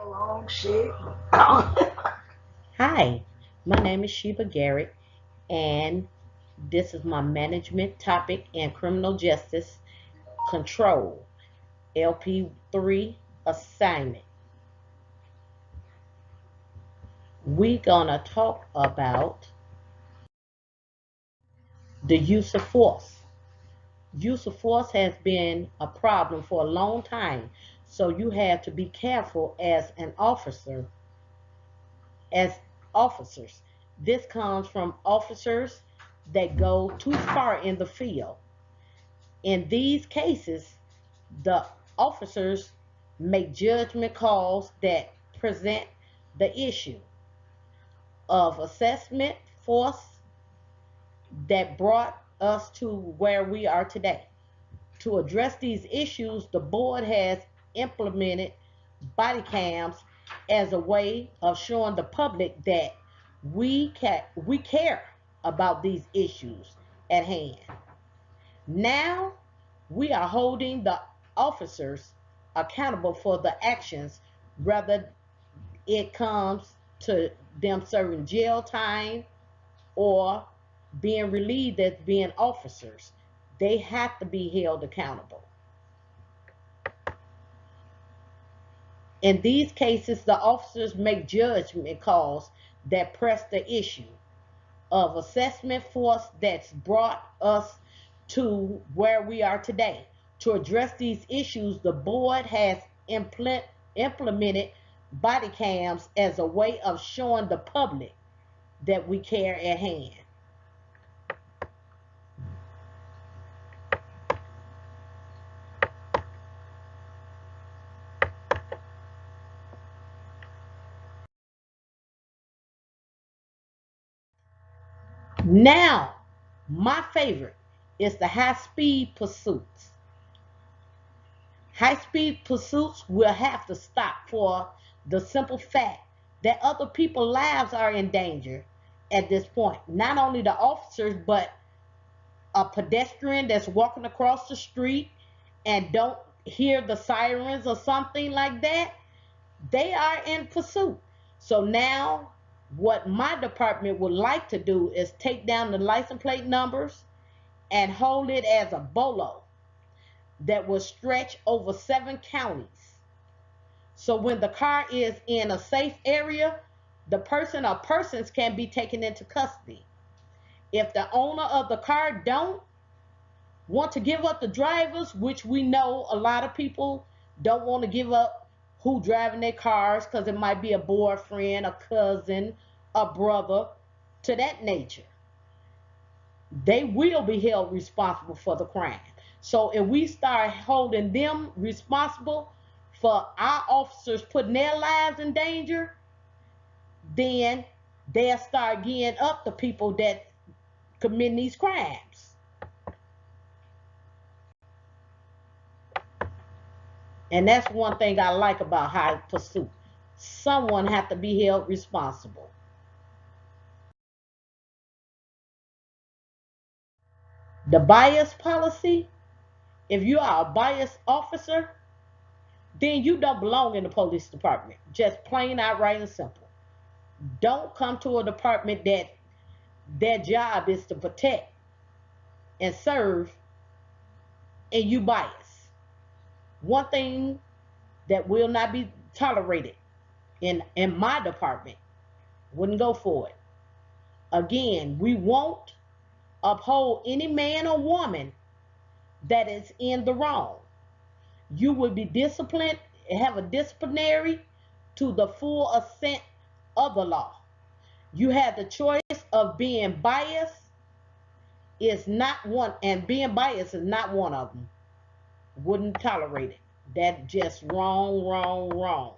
Wrong shit. Hi, my name is Sheba Garrett, and this is my management topic in criminal justice control LP3 assignment. We're gonna talk about the use of force. Use of force has been a problem for a long time, so you have to be careful as officers. This comes from officers that go too far in the field. In these cases, the officers make judgment calls that present the issue of assessment force that brought us to where we are today. To address these issues, the board has implemented body cams as a way of showing the public that we care about these issues at hand. Now we are holding the officers accountable for the actions, whether it comes to them serving jail time or being relieved as being officers. They have to be held accountable. In these cases, the officers make judgment calls that press the issue of assessment force that's brought us to where we are today. To address these issues, the board has implemented body cams as a way of showing the public that we care at hand. Now, my favorite is the high speed pursuits. High speed pursuits will have to stop for the simple fact that other people's lives are in danger at this point. Not only the officers, but a pedestrian that's walking across the street and don't hear the sirens or something like that, they are in pursuit. So now what my department would like to do is take down the license plate numbers and hold it as a bolo that will stretch over 7 counties. So when the car is in a safe area, the person or persons can be taken into custody. If the owner of the car don't want to give up the drivers, which we know a lot of people don't want to give up who driving their cars because it might be a boyfriend, a cousin, a brother, to that nature, they will be held responsible for the crime. So if we start holding them responsible for our officers putting their lives in danger, then they'll start gearing up the people that commit these crimes. And that's one thing I like about high pursuit. Someone has to be held responsible. The bias policy, if you are a biased officer, then you don't belong in the police department. Just plain outright and simple. Don't come to a department that their job is to protect and serve and you bias. One thing that will not be tolerated in my department, wouldn't go for it. Again, we won't uphold any man or woman that is in the wrong. You will be disciplined, have a disciplinary to the full assent of the law. You have the choice of being biased is not one, and being biased is not one of them. Wouldn't tolerate it. That just wrong, wrong, wrong.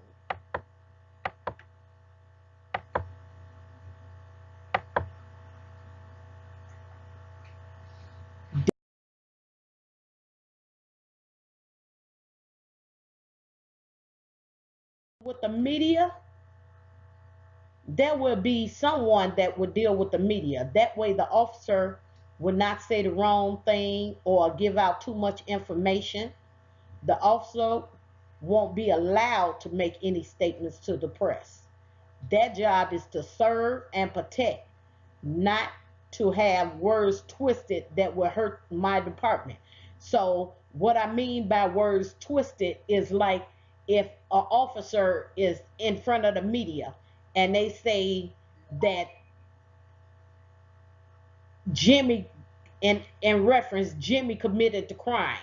With the media, there will be someone that will deal with the media. That way, the officer will not say the wrong thing or give out too much information. The officer won't be allowed to make any statements to the press. Their job is to serve and protect, not to have words twisted that will hurt my department. So, what I mean by words twisted is like if an officer is in front of the media and they say that Jimmy, in reference, Jimmy committed the crime,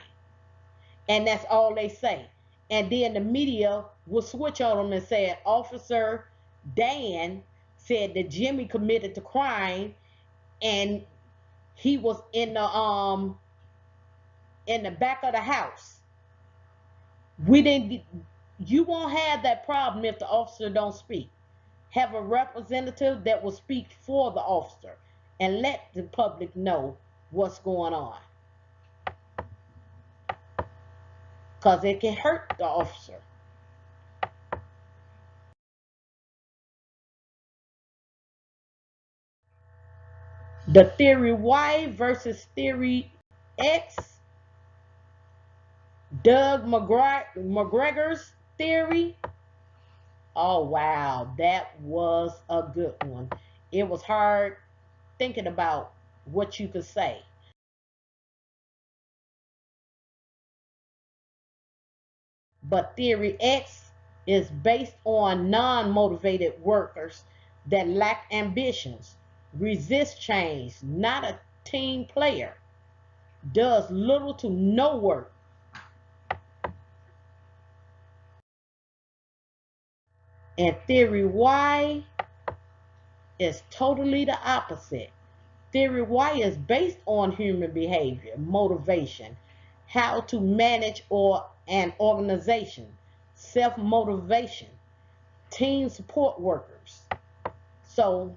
and that's all they say. And then the media will switch on them and say, Officer Dan said that Jimmy committed the crime, and he was in the back of the house. We didn't. You won't have that problem if the officer don't speak. Have a representative that will speak for the officer and let the public know what's going on, because it can hurt the officer. The theory Y versus theory X, Doug McGregor's theory. Oh, wow, that was a good one. It was hard thinking about what you could say. But theory X is based on non motivated workers that lack ambitions, resist change, not a team player, does little to no work. And theory Y is totally the opposite. Theory Y is based on human behavior, motivation, how to manage or an organization, self-motivation, team support workers. So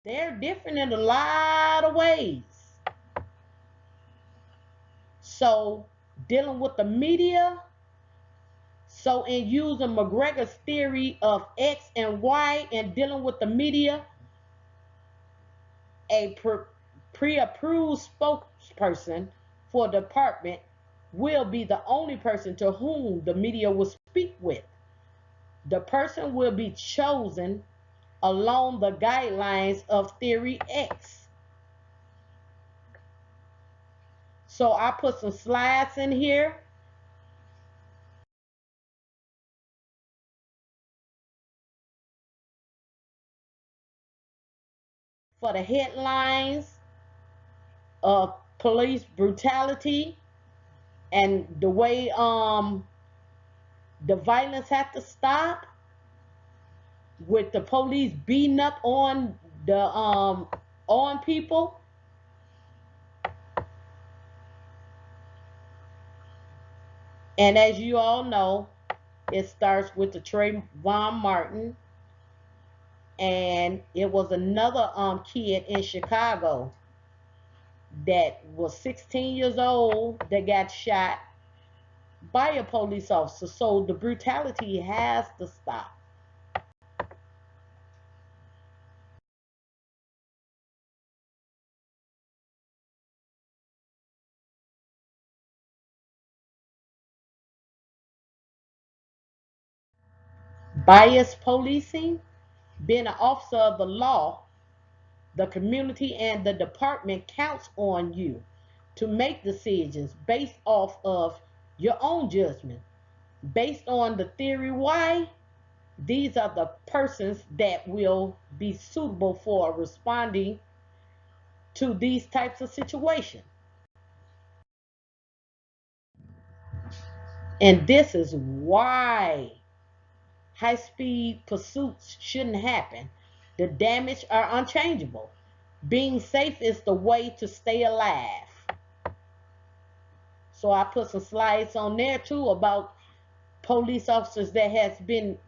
they're different in a lot of ways. So dealing with the media, so in using McGregor's theory of X and Y and dealing with the media, a pre-approved spokesperson for the department will be the only person to whom the media will speak with. The person will be chosen along the guidelines of Theory X. So I put some slides in here for the headlines of police brutality and the way the violence had to stop, with the police beating up on people. And as you all know, it starts with the Trayvon Martin, and it was another kid in Chicago that was 16 years old that got shot by a police officer. So the brutality has to stop. Bias policing, being an officer of the law, the community and the department counts on you to make decisions based off of your own judgment. Based on the theory Y, these are the persons that will be suitable for responding to these types of situations. And this is why high speed pursuits shouldn't happen. The damage are unchangeable. Being safe is the way to stay alive. So I put some slides on there too about police officers that has been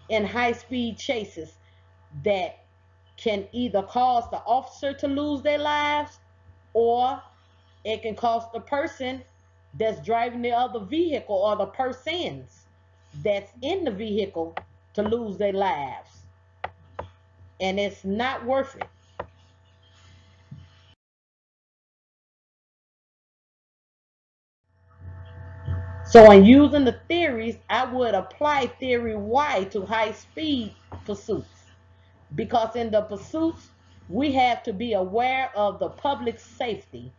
in high speed chases that can either cause the officer to lose their lives, or it can cause the person that's driving the other vehicle or the persons that's in the vehicle to lose their lives. And it's not worth it. So in using the theories, I would apply theory Y to high speed pursuits, because in the pursuits, we have to be aware of the public safety,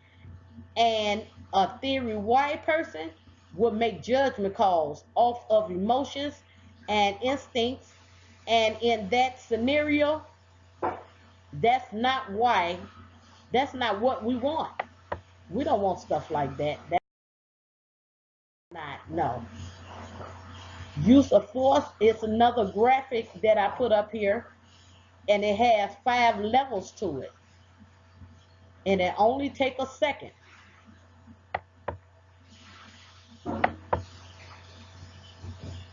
and a theory Y person would make judgment calls off of emotions and instincts. And in that scenario, that's not why, that's not what we want. We don't want stuff like that. That's not, no. Use of force is another graphic that I put up here, and it has 5 levels to it. And it only take a second.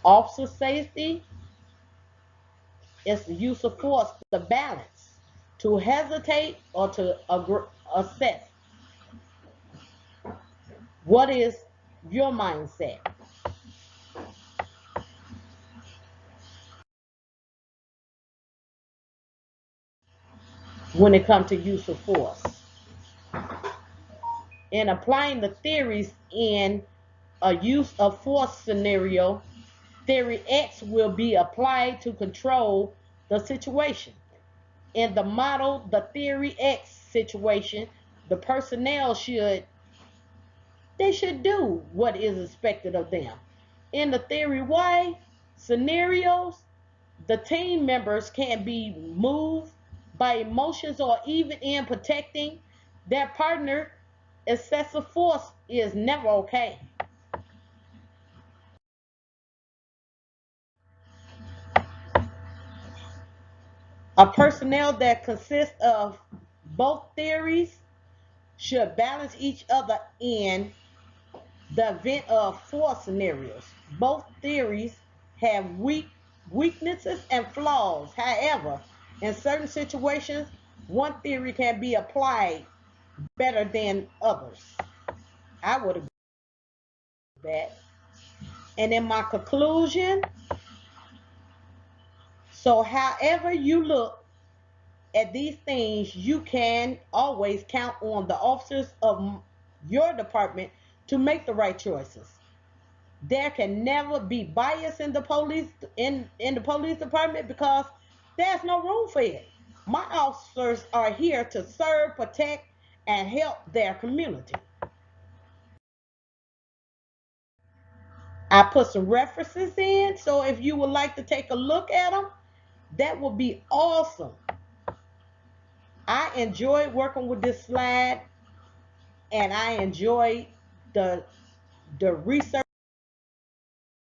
Officer safety is the use of force, the balance, to hesitate or to assess. What is your mindset when it comes to use of force? In applying the theories in a use of force scenario, theory X will be applied to control the situation. In the model, the theory X situation, the personnel should do what is expected of them. In the theory Y scenarios, the team members can be moved by emotions or even in protecting their partner. Excessive force is never okay. A personnel that consists of both theories should balance each other in the event of force scenarios. Both theories have weaknesses and flaws. However, in certain situations, one theory can be applied better than others. I would agree with that. And in my conclusion, so however you look at these things, you can always count on the officers of your department to make the right choices. There can never be bias in the police in the police department, because there's no room for it. My officers are here to serve, protect, and help their community. I put some references in, so if you would like to take a look at them, that would be awesome. I enjoyed working with this slide, and I enjoyed the research